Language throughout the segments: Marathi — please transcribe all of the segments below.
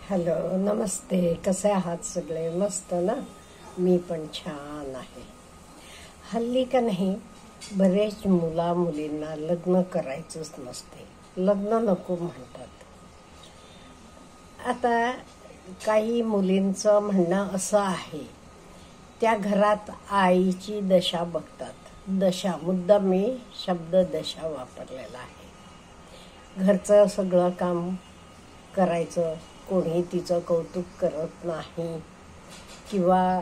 हॅलो, नमस्ते. कसे आहात सगळे? मस्त ना? मी पण छान आहे. हल्ली का नाही बरेच मुलींना लग्न करायचंच नसते, लग्न नको म्हणतात. आता काही मुलींचं म्हणणं असं आहे, त्या घरात आईची दशा बघतात. दशा, मुद्दा मी शब्द दशा वापरलेला आहे. घरचं सगळं काम करायचं, कोणी तिचं कौतुक करत नाही, किंवा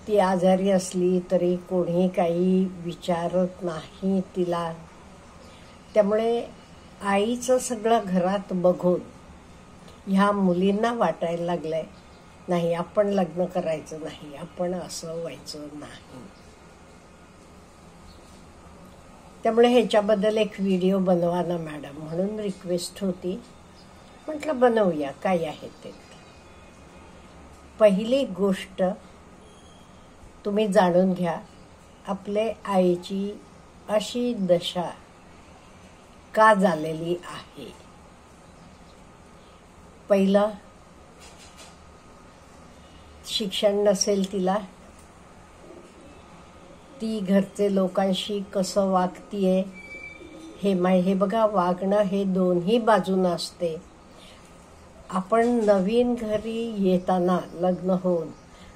ती आजारी असली तरी कोणी काही विचारत नाही तिला. त्यामुळे आईचं सगळं घरात बघून ह्या मुलींना वाटायला लागलंय, नाही आपण लग्न करायचं नाही, आपण असं व्हायचं नाही. त्यामुळे ह्याच्याबद्दल एक व्हिडिओ बनवा ना मॅडम, म्हणून रिक्वेस्ट होती. म्हटलं बनवूया, काय आहे ते. पहिली गोष्ट तुम्ही जाणून घ्या, आपले आईची अशी दशा का झालेली आहे. पहिलं, शिक्षण नसेल तिला, ती घरचे लोकांशी कसं वागतीये हे बघा. वागणं हे दोन्ही बाजूनं असते. आपण नवीन घरी येताना लग्न होऊन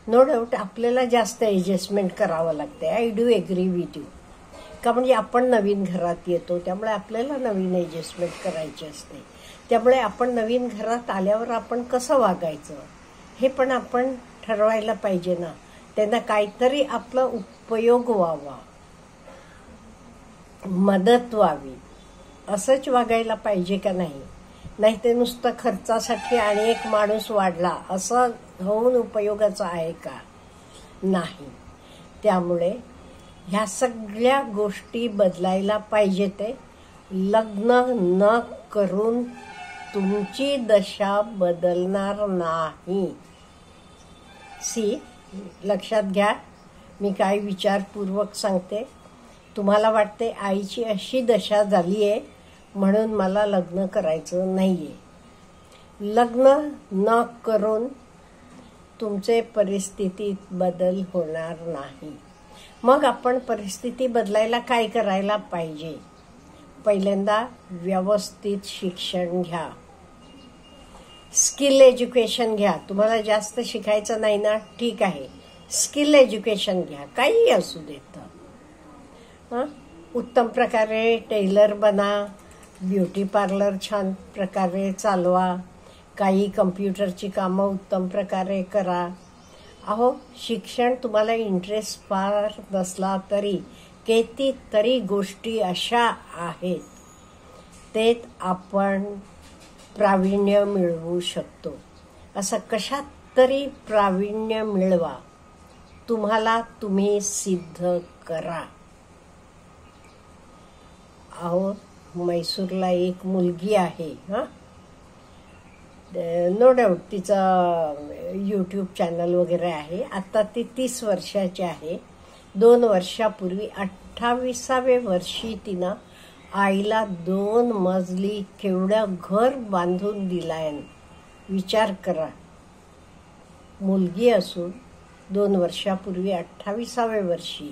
नो डाऊट आपल्याला जास्त ॲडजस्टमेंट करावं लागते. I do agree with you. का म्हणजे आपण नवीन घरात येतो, त्यामुळे आपल्याला नवीन ॲडजस्टमेंट करायची असते. त्यामुळे आपण नवीन घरात आल्यावर आपण कसं वागायचं हे पण आपण ठरवायला पाहिजे ना. त्यांना काहीतरी आपला उपयोग व्हावा, मदत व्हावी, असंच वागायला पाहिजे का नाही. नाही ते नुसतं खर्चासाठी आणि एक माणूस वाढला असं होऊन उपयोगाचं आहे का? नाही. त्यामुळे ह्या सगळ्या गोष्टी बदलायला पाहिजे. ते लग्न न करून तुमची दशा बदलणार नाही. लक्षात घ्या, मी काय विचारपूर्वक सांगते. तुम्हाला वाटते आईची अशी दशा झाली आहे म्हणून मला लग्न करायचं नाहीये. लग्न न करून तुमचे परिस्थितीत बदल होणार नाही. मग आपण परिस्थिती बदलायला काय करायला पाहिजे? पहिल्यांदा व्यवस्थित शिक्षण घ्या, स्किल एज्युकेशन घ्या. तुम्हाला जास्त शिकायचं नाही ना, ठीक आहे, स्किल एज्युकेशन घ्या, काही असू देत. उत्तम प्रकारे टेलर बना, ब्युटी पार्लर छान प्रकारे चालवा, काही कम्प्युटरची कामं उत्तम प्रकारे करा. अहो, शिक्षण तुम्हाला इंटरेस्ट फार नसला तरी कितीतरी गोष्टी अशा आहेत तेच आपण प्रावीण्य मिळवू शकतो. असं कशात तरी प्रावीण्य मिळवा, तुम्हाला तुम्ही सिद्ध करा. अहो, मैसूरला एक मुलगी आहे, नो डाऊट तिचा यूट्यूब चॅनल वगैरे आहे. आता ती 30 वर्षाची आहे. 2 वर्षापूर्वी 28व्या वर्षी तिनं आईला 2 मजली केवढं घर बांधून दिलाय. विचार करा, मुलगी असून 2 वर्षापूर्वी 28व्या वर्षी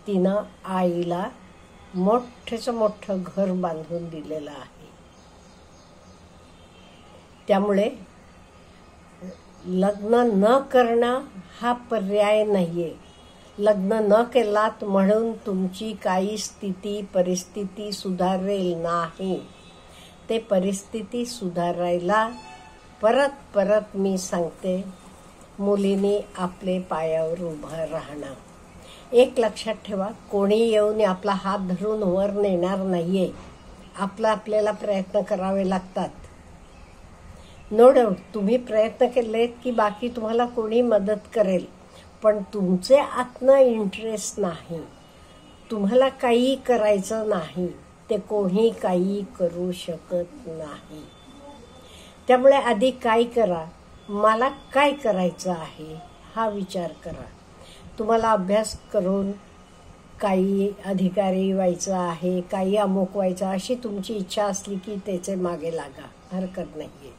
तिनं आईला मोठंच मोठं घर बांधून दिलेलं आहे. त्यामुळे लग्न न करणं हा पर्याय नाहीये. लग्न न केलात म्हणून तुमची काही परिस्थिती सुधारेल नाही. ते परिस्थिती सुधारायला परत मी सांगते, मुलींनी आपले पायावर उभं राहणं. एक लक्षात ठेवा, कोणी येऊन आपला हात धरून वर नेणार नाहीये. आपल्याला प्रयत्न करावे लागतात. नो डाऊट तुम्ही प्रयत्न केलेत की बाकी तुम्हाला कोणी मदत करेल, पण तुमचे आतनं इंटरेस्ट नाही, तुम्हाला काही करायचं नाही, ते कोणी काही करू शकत नाही. त्यामुळे आधी काय करा, मला काय करायचं आहे हा विचार करा. तुम्हाला अभ्यास करून काही अधिकारी व्हायचं आहे, काही अमुक व्हायचं, अशी तुमची इच्छा असली की त्याचे मागे लागा, हरकत नाहीये.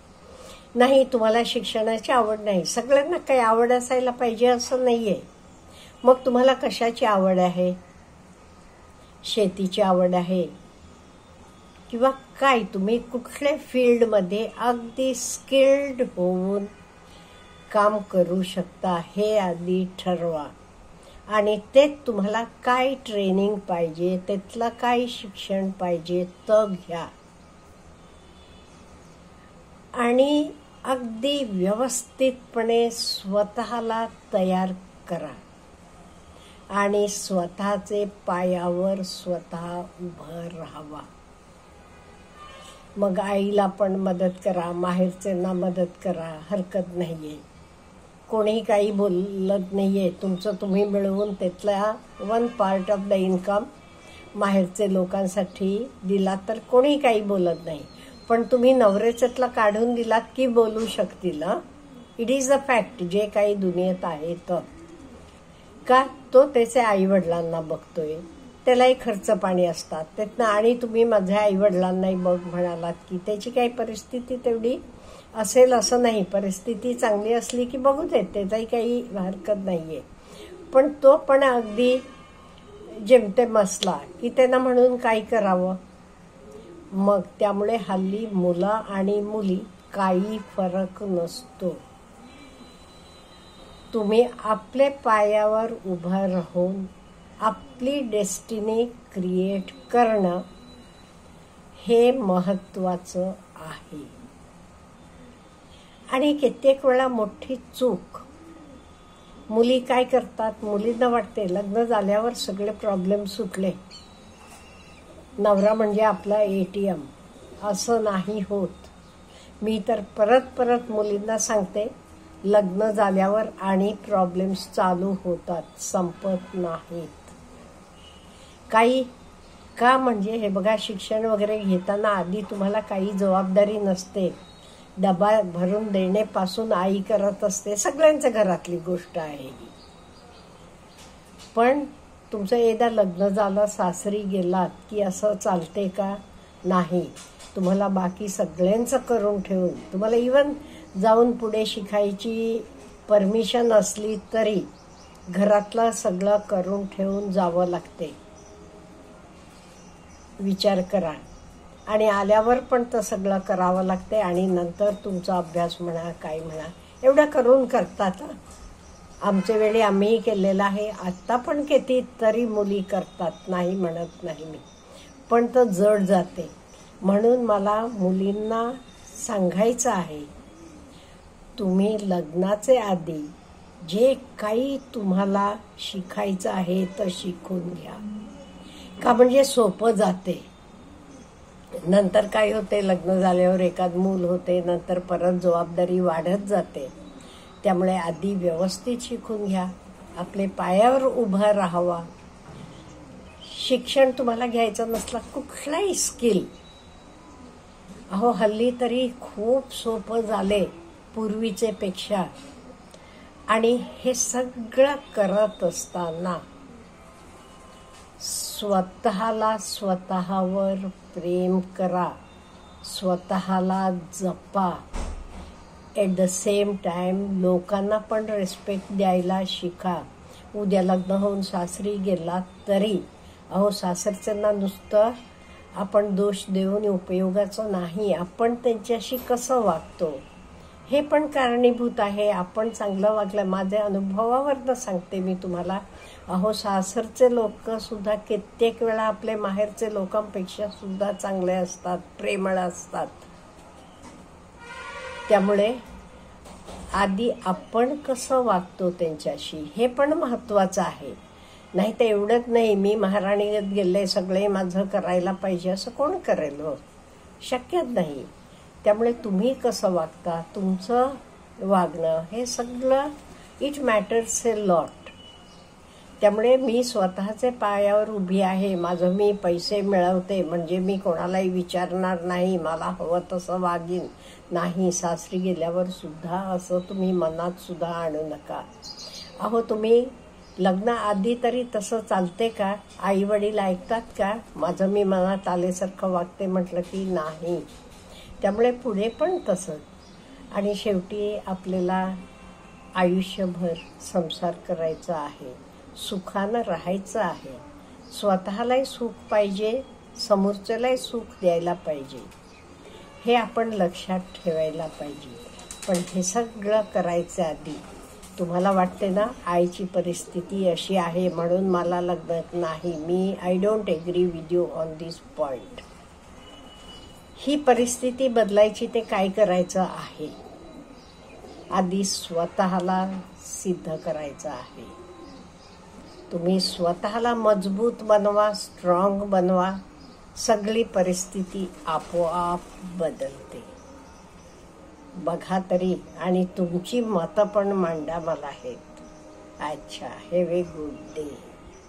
नाही तुम्हाला शिक्षणाची आवड नाही. सगळ्यांना काही आवड असायला पाहिजे असं नाहीये. मग तुम्हाला कशाची आवड आहे? शेतीची आवड आहे किंवा काय? तुम्ही कुठल्या फील्डमध्ये अगदी स्किल्ड होऊन काम करू शकता हे आधी ठरवा. आणि ते तुम्हाला काय ट्रेनिंग पाहिजे, त्यातलं काय शिक्षण पाहिजे ते घ्या. आणि अगदी व्यवस्थितपणे स्वतःला तयार करा आणि स्वतःचे पायावर स्वतः उभं राहावा. मग आईला पण मदत करा, माहेरच्यांना मदत करा, हरकत नाहीये. कोणी काही बोलत नाहीये. तुमचं तुम्ही मिळवून त्यातला 1 पार्ट ऑफ द इन्कम माहेरचे लोकांसाठी दिला तर कोणी काही बोलत नाही. पण तुम्ही नवऱ्याच्यातला काढून दिलात की बोलू शकतील. It is a fact. जे काही दुनियेत आहे तर का तो त्याच्या आईवडिलांना बघतोय, त्यालाही खर्च पाणी असतात त्यातनं. आणि तुम्ही माझ्या आईवडिलांनाही बघ म्हणालात की त्याची काही परिस्थिती तेवढी असेल असं नाही. परिस्थिती चांगली असली की बघू देत, त्याचाही काही हरकत नाहीये. पण तो पण अगदी जेमतेम असला की त्यांना म्हणून काय करावं. मग त्यामुळे हल्ली मुलं आणि मुली काही फरक नसतो. तुम्ही आपल्या पायावर उभं राहून आपली डेस्टिनी क्रिएट करणं हे महत्वाचं आहे. आणि कित्येक वेळा मोठी चूक मुली काय करतात, मुलींना वाटते लग्न झाल्यावर सगळे प्रॉब्लेम सुटले, नवरा म्हणजे आपला ATM. असं नाही होत. मी तर परत परत मुलींना सांगते, लग्न झाल्यावर आणि प्रॉब्लेम्स चालू होतात, संपत नाहीत. काही का म्हणजे हे बघा, शिक्षण वगैरे घेताना आधी तुम्हाला काही जबाबदारी नसते. डबा भरून देण्यापासून आई करत असते. सगळ्यांच्या घरातली गोष्ट आहे. पण तुमचं एकदा लग्न झालं, सासरी गेलात की असं चालते का? नाही. तुम्हाला बाकी सगळ्यांचं करून ठेवून, तुम्हाला इवन जाऊन पुढे शिकायची परमिशन असली तरी घरातलं सगळं करून ठेवून जावं लागते. विचार करा. आणि आल्यावर पण तर सगळं करावं लागते. आणि नंतर तुमचा अभ्यास म्हणा, काय म्हणा, एवढं करून करतात. आमच्या वेळी आम्हीही केलेलं आहे. आत्ता पण किती तरी मुली करतात, नाही म्हणत नाही मी. पण तो जड जाते. म्हणून मला मुलींना सांगायचं आहे, तुम्ही लग्नाचे आधी जे काही तुम्हाला शिकायचं आहे तर शिकून घ्या. का म्हणजे सोपं जाते. नंतर काय होते, लग्न झाल्यावर एखाद मूल होते, नंतर परत जबाबदारी वाढत जाते. त्यामुळे आधी व्यवस्थित शिकून घ्या, आपले पायावर उभा राहावा. शिक्षण तुम्हाला घ्यायचं नसलं, कुठलाही स्किल, अहो हल्ली तरी खूप सोपं झाले पूर्वीचे पेक्षा. आणि हे सगळं करत असताना स्वतःला स्वतःवर प्रेम करा, स्वतःला जपा. एट द सेम टाइम लोकांना पण रिस्पेक्ट द्यायला शिका. उद्या लग्न होऊन सासरी गेला तरी अहो सासरच्यांना नुसतं आपण दोष देऊन उपयोगाचं नाही. आपण त्यांच्याशी कसं वागतो हे पण कारणीभूत आहे. आपण चांगलं वागलं, माझ्या अनुभवावरनं सांगते मी तुम्हाला. अहो सासरचे लोक सुद्धा कित्येक वेळा आपले माहेरचे लोकांपेक्षा सुद्धा चांगले असतात, प्रेमळ असतात. त्यामुळे आधी आपण कसं वागतो त्यांच्याशी हे पण महत्वाचं आहे. नाही तर एवढंच नाही, मी महाराणीत गेले, सगळे माझं करायला पाहिजे असं कोण करेल हो? शक्यच नाही. त्यामुळे तुम्ही कसं वागता, तुमचं वागणं हे सगळं इट मॅटर्स ए लॉट. त्यामुळे मी स्वतःचे पायावर उभी आहे. माझं मी पैसे मिळवते म्हणजे मी कोणालाही विचारणार नाही, मला हवं तसं वागीन नाही. सासरी गेल्यावर सुद्धा असं तुम्ही मनात सुद्धा आणू नका. अहो तुम्ही लग्न आधी तरी तसं चालते का? आई वडील ऐकतात का? माझं मी मनात आल्यासारखं वागते म्हटलं की नाही. त्यामुळे पुढे पण तसं. आणि शेवटी आपल्याला आयुष्यभर संसार करायचा आहे, सुखानं राहायचं आहे. स्वतःलाही सुख पाहिजे, समोरच्यालाही सुख द्यायला पाहिजे, हे आपण लक्षात ठेवायला पाहिजे. पण हे सगळं करायचं आधी तुम्हाला वाटते ना, आईची परिस्थिती अशी आहे म्हणून मला लग्न नाही. I don't agree with you on this point. ही परिस्थिती बदलायची ते काय करायचं आहे, आधी स्वतःला सिद्ध करायचं आहे. तुम्ही स्वतःला मजबूत बनवा, स्ट्रॉंग बनवा, सगळी परिस्थिती आपोआप बदलते. बघा तरी आणि तुमची मतं पण मांडा मला. अच्छा, हॅव ए गुड डे.